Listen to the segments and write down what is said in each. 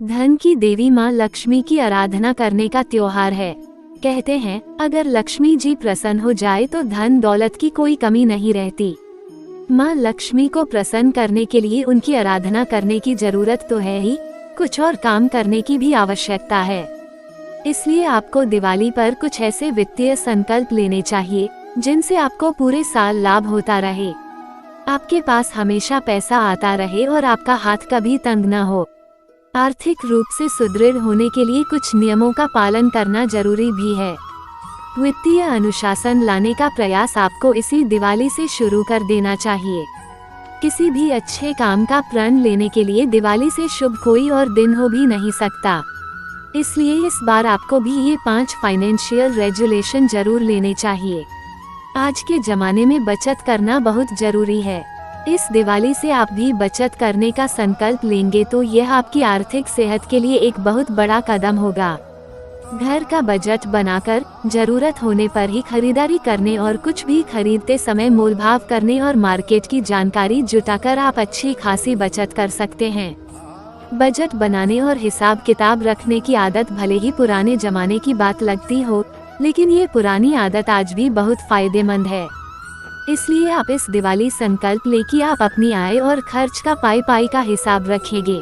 धन की देवी माँ लक्ष्मी की आराधना करने का त्योहार है। कहते हैं अगर लक्ष्मी जी प्रसन्न हो जाए तो धन दौलत की कोई कमी नहीं रहती। माँ लक्ष्मी को प्रसन्न करने के लिए उनकी आराधना करने की जरूरत तो है ही, कुछ और काम करने की भी आवश्यकता है। इसलिए आपको दिवाली पर कुछ ऐसे वित्तीय संकल्प लेने चाहिए जिनसे आपको पूरे साल लाभ होता रहे, आपके पास हमेशा पैसा आता रहे और आपका हाथ कभी तंग न हो। आर्थिक रूप से सुदृढ़ होने के लिए कुछ नियमों का पालन करना जरूरी भी है। वित्तीय अनुशासन लाने का प्रयास आपको इसी दिवाली से शुरू कर देना चाहिए। किसी भी अच्छे काम का प्रण लेने के लिए दिवाली से शुभ कोई और दिन हो भी नहीं सकता। इसलिए इस बार आपको भी ये 5 फाइनेंशियल रेजुलेशन जरूर लेने चाहिए। आज के जमाने में बचत करना बहुत जरूरी है। इस दिवाली से आप भी बचत करने का संकल्प लेंगे तो यह आपकी आर्थिक सेहत के लिए एक बहुत बड़ा कदम होगा। घर का बजट बनाकर जरूरत होने पर ही खरीदारी करने और कुछ भी खरीदते समय मोलभाव करने और मार्केट की जानकारी जुटाकर आप अच्छी खासी बचत कर सकते हैं। बजट बनाने और हिसाब किताब रखने की आदत भले ही पुराने जमाने की बात लगती हो, लेकिन ये पुरानी आदत आज भी बहुत फायदेमंद है। इसलिए आप इस दिवाली संकल्प ले कि आप अपनी आय और खर्च का पाई का हिसाब रखेंगे।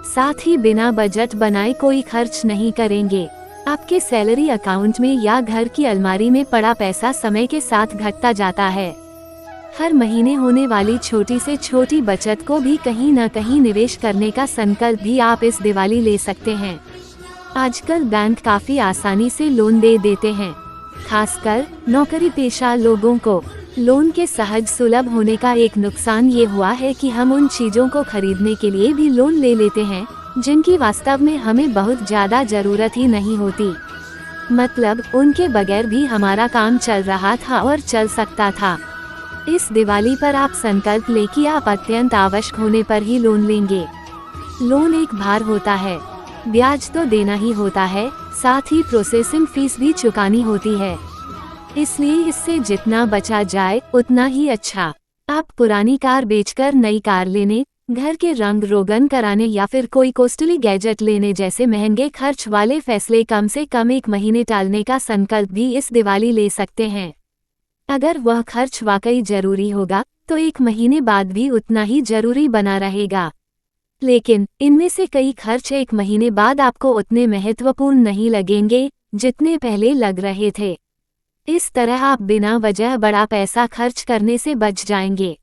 साथ ही बिना बजट बनाए कोई खर्च नहीं करेंगे। आपके सैलरी अकाउंट में या घर की अलमारी में पड़ा पैसा समय के साथ घटता जाता है। हर महीने होने वाली छोटी से छोटी बचत को भी कहीं न कहीं निवेश करने का संकल्प भी आप इस दिवाली ले सकते हैं। आजकल बैंक काफी आसानी से लोन दे देते हैं। खासकर नौकरी पेशा लोगों को लोन के सहज सुलभ होने का एक नुकसान ये हुआ है कि हम उन चीजों को खरीदने के लिए भी लोन ले लेते हैं जिनकी वास्तव में हमें बहुत ज्यादा जरूरत ही नहीं होती। मतलब उनके बगैर भी हमारा काम चल रहा था और चल सकता था। इस दिवाली पर आप संकल्प ले कि आप अत्यंत आवश्यक होने पर ही लोन लेंगे। लोन एक भार होता है, ब्याज तो देना ही होता है, साथ ही प्रोसेसिंग फीस भी चुकानी होती है। इसलिए इससे जितना बचा जाए उतना ही अच्छा। आप पुरानी कार बेचकर नई कार लेने, घर के रंग रोगन कराने या फिर कोई कॉस्टली गैजेट लेने जैसे महंगे खर्च वाले फैसले कम से कम 1 महीने टालने का संकल्प भी इस दिवाली ले सकते हैं। अगर वह खर्च वाकई जरूरी होगा तो 1 महीने बाद भी उतना ही जरूरी बना रहेगा। लेकिन इनमें से कई खर्च 1 महीने बाद आपको उतने महत्वपूर्ण नहीं लगेंगे जितने पहले लग रहे थे। इस तरह आप बिना वजह बड़ा पैसा खर्च करने से बच जाएंगे।